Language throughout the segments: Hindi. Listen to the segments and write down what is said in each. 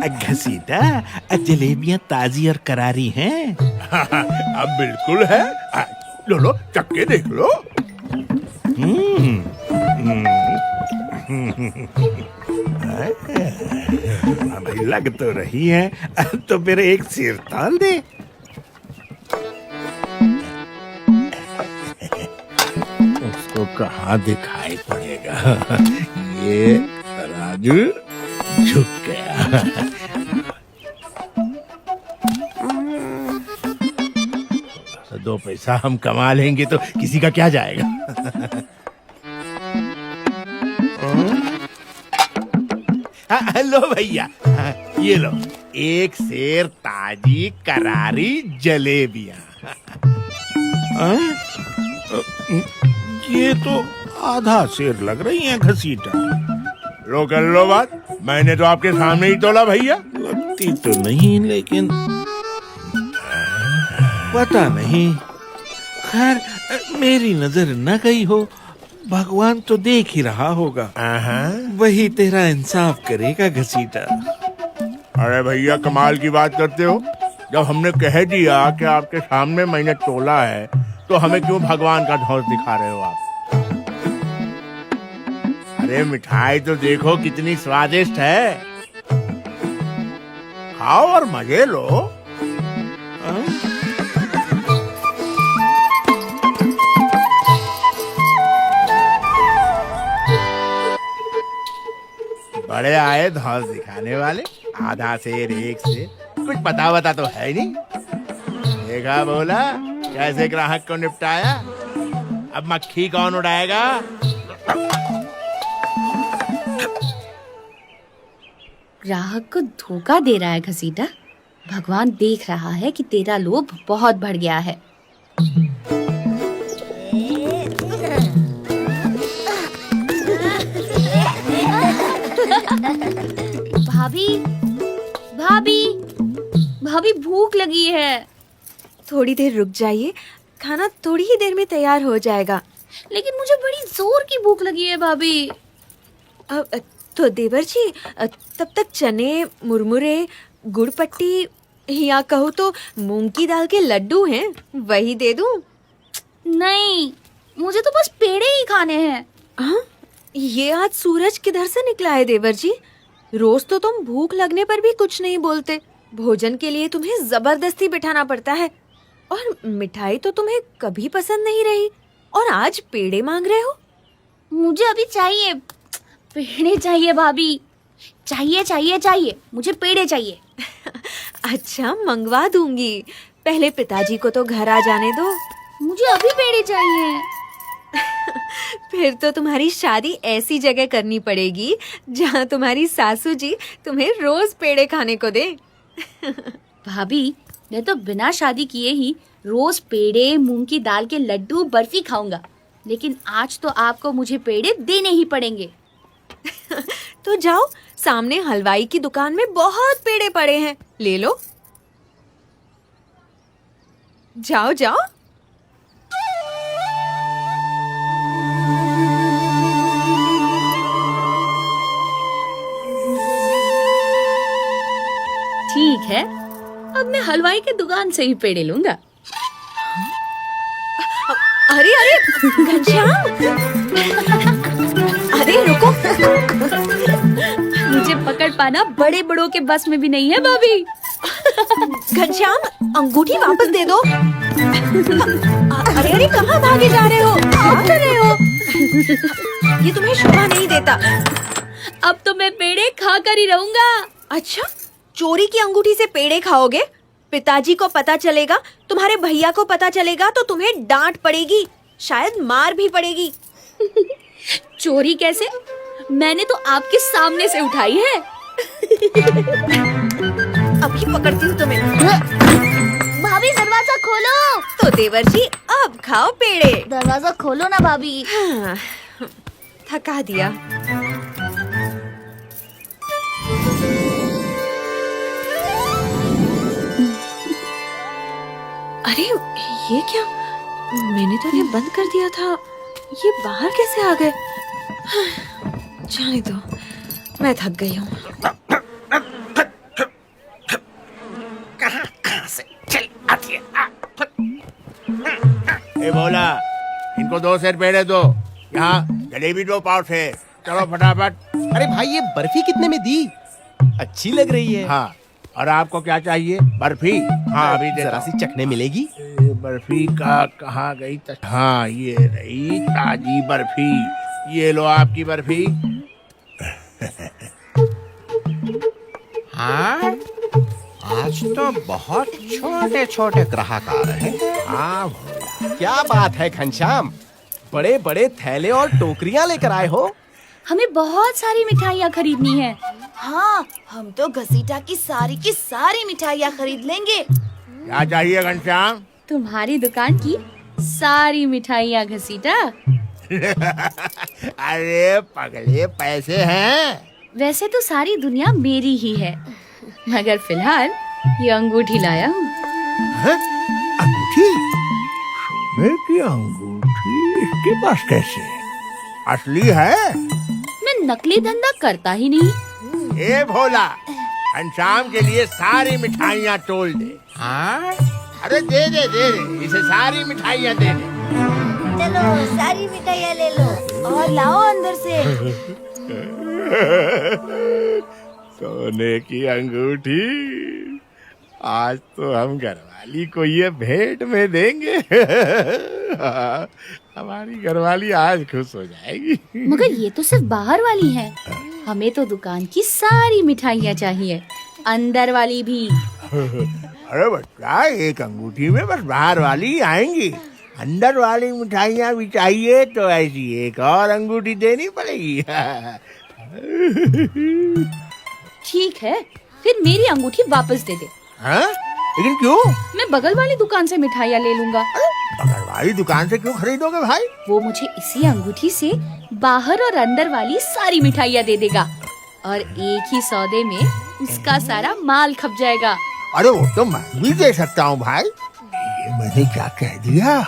घसीटा, जलेबियां ताजी और करारी हैं। अब बिल्कुल है। लो लो, चक्के देख लो। भाई लग तो रही है, तो फिर एक सिर ताल दे। उसको कहाँ दिखाई पड़ेगा। ये तराजू झुक गया। दो पैसा हम कमा लेंगे तो किसी का क्या जाएगा। लो भैया, ये लो, एक सेर ताजी करारी जलेबियां। ये तो आधा सेर लग रही हैं घसीटा। लो कर लो बात, मैंने तो आपके सामने ही तोला भैया। लगती तो नहीं, लेकिन पता नहीं। खैर, मेरी नजर न गई हो, भगवान तो देख ही रहा होगा। वही तेरा इंसाफ करेगा घसीटा। अरे भैया, कमाल की बात करते हो। जब हमने कह दिया कि आपके सामने मैंने तोला है, तो हमें क्यों भगवान का धौंस दिखा रहे हो आप? अरे मिठाई तो देखो कितनी स्वादिष्ट है। खाओ और मजे लो। बड़े आए धौंस दिखाने वाले। आधा सेर, एक सेर, कुछ पता वता तो है नहीं। देखा बोला कैसे ग्राहक को निपटाया। अब मक्खी कौन उड़ाएगा? ग्राहक को धोखा दे रहा है घसीटा। भगवान देख रहा है कि तेरा लोभ बहुत बढ़ गया है। भाभी, भाभी, भाभी भूख लगी है। थोड़ी देर रुक जाइए, खाना थोड़ी ही देर में तैयार हो जाएगा। लेकिन मुझे बड़ी जोर की भूख लगी है भाभी। तो देवर जी, तब तक चने, मुरमुरे, गुड़ पट्टी या कहूँ तो मूंग की दाल के लड्डू हैं, वही दे दूं? नहीं, मुझे तो बस पेड़े ही खाने हैं। हाँ, ये आज सूरज किधर से निकला है देवर जी? रोज तो तुम भूख लगने पर भी कुछ नहीं बोलते। भोजन के लिए तुम्हें जबरदस्ती बिठाना पड़ता है, और मिठाई तो तुम्हें कभी पसंद नहीं रही, और आज पेड़े मांग रहे हो। मुझे अभी चाहिए, पेड़े चाहिए भाभी। चाहिए चाहिए चाहिए, मुझे पेड़े चाहिए। अच्छा, मंगवा दूंगी। पहले पिताजी को तो घर आ जाने दो। मुझे अभी पेड़े चाहिए। फिर तो तुम्हारी शादी ऐसी जगह करनी पड़ेगी जहाँ तुम्हारी सासू जी तुम्हें रोज पेड़े खाने को दे। भाभी, मैं तो बिना शादी किए ही रोज पेड़े, मूंग की दाल के लड्डू, बर्फी खाऊंगा, लेकिन आज तो आपको मुझे पेड़े देने ही पड़ेंगे। तो जाओ, सामने हलवाई की दुकान में बहुत पेड़े पड़े हैं, ले लो। जाओ जाओ। ठीक है, अब मैं हलवाई की दुकान से ही पेड़े लूंगा। अरे अरे घनश्याम, अरे रुको। मुझे पकड़ पाना बड़े बड़ों के बस में भी नहीं है भाभी। घनश्याम, अंगूठी वापस दे दो। अरे अरे, कहाँ भागे जा रहे हो? क्या कर रहे हो? ये तुम्हें शोभा नहीं देता। अब तो मैं पेड़े खा कर ही रहूंगा। अच्छा, चोरी की अंगूठी से पेड़े खाओगे? पिताजी को पता चलेगा, तुम्हारे भैया को पता चलेगा तो तुम्हें डांट पड़ेगी, शायद मार भी पड़ेगी। चोरी कैसे? मैंने तो आपके सामने से उठाई है। अभी पकड़ती हूँ तुम्हें। भाभी, दरवाजा खोलो। तो देवर जी, अब खाओ पेड़े। दरवाजा खोलो ना भाभी। हाँ, थका दिया। अरे ये क्या? मैंने तो इन्हें बंद कर दिया था, ये बाहर कैसे आ गए? जाने दो, मैं थक गई हूँ। इसको 2 सेर पेड़े दो। यहाँ जलेबी 2 पाव से। चलो फटाफट। अरे भाई ये बर्फी कितने में दी? अच्छी लग रही है। हाँ, और आपको क्या चाहिए? बर्फी? हाँ अभी दे जरा सी चखने मिलेगी। बर्फी का कहाँ गई? हाँ ये रही ताजी बर्फी। ये लो आपकी बर्फी। हाँ, आज तो बहुत छोटे छोटे ग्राहक आ रहे हैं। हाँ क्या बात है घनश्याम, बड़े बड़े थैले और टोकरियां लेकर आए हो। हमें बहुत सारी मिठाइयाँ खरीदनी है। हाँ, हम तो घसीटा की सारी मिठाइयाँ खरीद लेंगे। क्या चाहिए घनश्याम? तुम्हारी दुकान की सारी मिठाइयाँ घसीटा। अरे पगले, पैसे हैं? वैसे तो सारी दुनिया मेरी ही है, मगर फिलहाल ये अंगूठी लाया हूँ। अंगूठी? सोने की अंगूठी इसके पास कैसे? असली है? मैं नकली धंधा करता ही नहीं। ए भोला, घनश्याम के लिए सारी मिठाइयाँ तोल दे। हाँ, अरे दे दे इसे सारी मिठाइयाँ दे दे। चलो सारी मिठाइयाँ ले लो और लाओ अंदर से। सोने की अंगूठी, आज तो हम घरवाली को ये भेंट में देंगे। हमारी घरवाली आज खुश हो जाएगी। मगर ये तो सिर्फ बाहर वाली है, हमें तो दुकान की सारी मिठाइयाँ चाहिए, अंदर वाली भी। अरे बच्चा, एक अंगूठी में बस बाहर वाली आएंगी, अंदर वाली मिठाइयाँ भी चाहिए तो ऐसी एक और अंगूठी देनी पड़ेगी। ठीक है, फिर मेरी अंगूठी वापस दे दे। हाँ? लेकिन क्यों? मैं बगल वाली दुकान से मिठाइयाँ ले लूंगा। बगल वाली दुकान से क्यों खरीदोगे भाई? वो मुझे इसी अंगूठी से बाहर और अंदर वाली सारी मिठाइयाँ दे देगा और एक ही सौदे में उसका सारा माल खप जाएगा। अरे वो तो मैं भी दे सकता हूँ भाई। ये मैंने क्या कह दिया?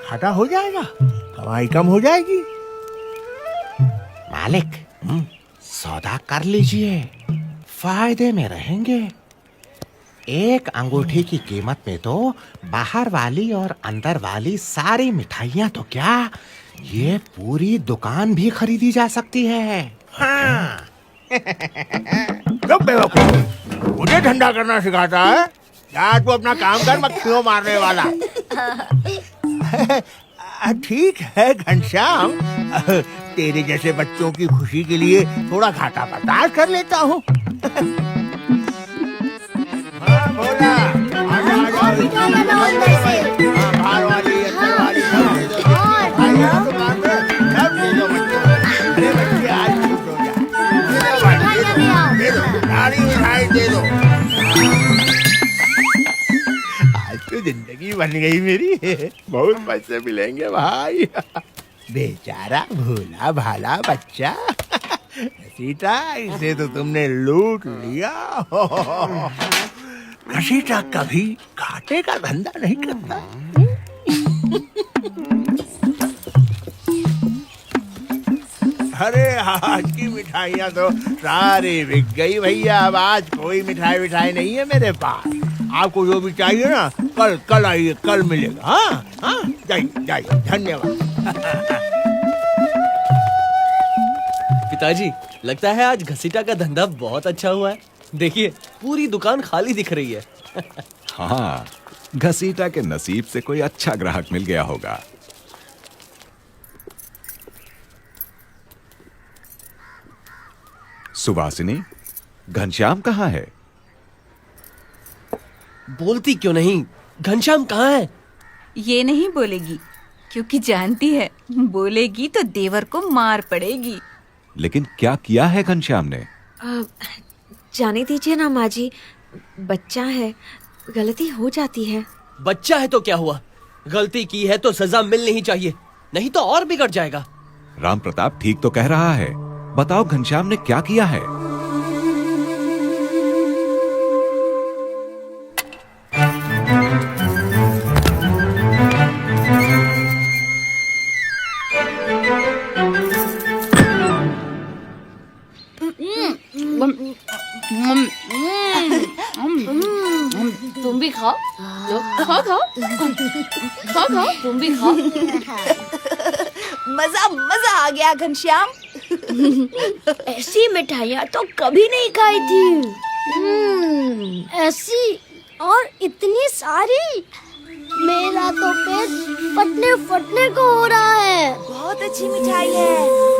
घाटा हो जाएगा, कमाई कम हो जाएगी। मालिक, सौदा कर लीजिए, फायदे में रहेंगे। एक अंगूठी की कीमत में तो बाहर वाली और अंदर वाली सारी मिठाइयाँ तो क्या, ये पूरी दुकान भी खरीदी जा सकती है। हाँ। चुप बेवकूफ, मुझे धंधा करना सिखाता है? या तू अपना काम कर, मक्खियों मारने वाला। ठीक है घनश्याम, तेरे जैसे बच्चों की खुशी के लिए थोड़ा घाटा बर्दाश्त कर लेता हूँ। हाँ भोला, और मिठाइयाँ लाओ अंदर से। बाहर वाली, अंदर वाली सब दे दो। मिठाइयाँ दुकान में सब दे दो बच्चों को। अरे बच्चे आज खुश हो जाए। दे दो, सारी मिठाई दे दो। आज तो जिंदगी बन गई मेरी, बहुत पैसे मिलेंगे भाई। बेचारा भोला भाला बच्चा, घसीटा, इसे तो तुमने लूट लिया। घसीटा कभी घाटे का धंधा नहीं करता। अरे आज की मिठाइयाँ तो सारी बिक गई भैया। अब आज कोई मिठाई नहीं है मेरे पास। आपको जो भी चाहिए ना, कल आइए, कल मिलेगा। हाँ हाँ, जाइए, धन्यवाद। पिताजी, लगता है आज घसीटा का धंधा बहुत अच्छा हुआ है। देखिए, पूरी दुकान खाली दिख रही है। हाँ, घसीटा के नसीब से कोई अच्छा ग्राहक मिल गया होगा। सुवासिनी, घनश्याम कहाँ है? बोलती क्यों नहीं? घनश्याम कहाँ है? ये नहीं बोलेगी, क्योंकि जानती है बोलेगी तो देवर को मार पड़ेगी। लेकिन क्या किया है घनश्याम ने? जाने दीजिए ना माँ जी, बच्चा है, गलती हो जाती है। बच्चा है तो क्या हुआ? गलती की है तो सजा मिलनी ही चाहिए, नहीं तो और बिगड़ जाएगा। राम प्रताप ठीक तो कह रहा है। बताओ घनश्याम ने क्या किया है? तुम भी खाओ, खाओ तुम भी खाओ। मजा मजा आ गया घनश्याम। ऐसी मिठाइयाँ तो कभी नहीं खाई थी। ऐसी और इतनी सारी, मेरा तो पेट फटने फटने को हो रहा है। बहुत अच्छी मिठाई है।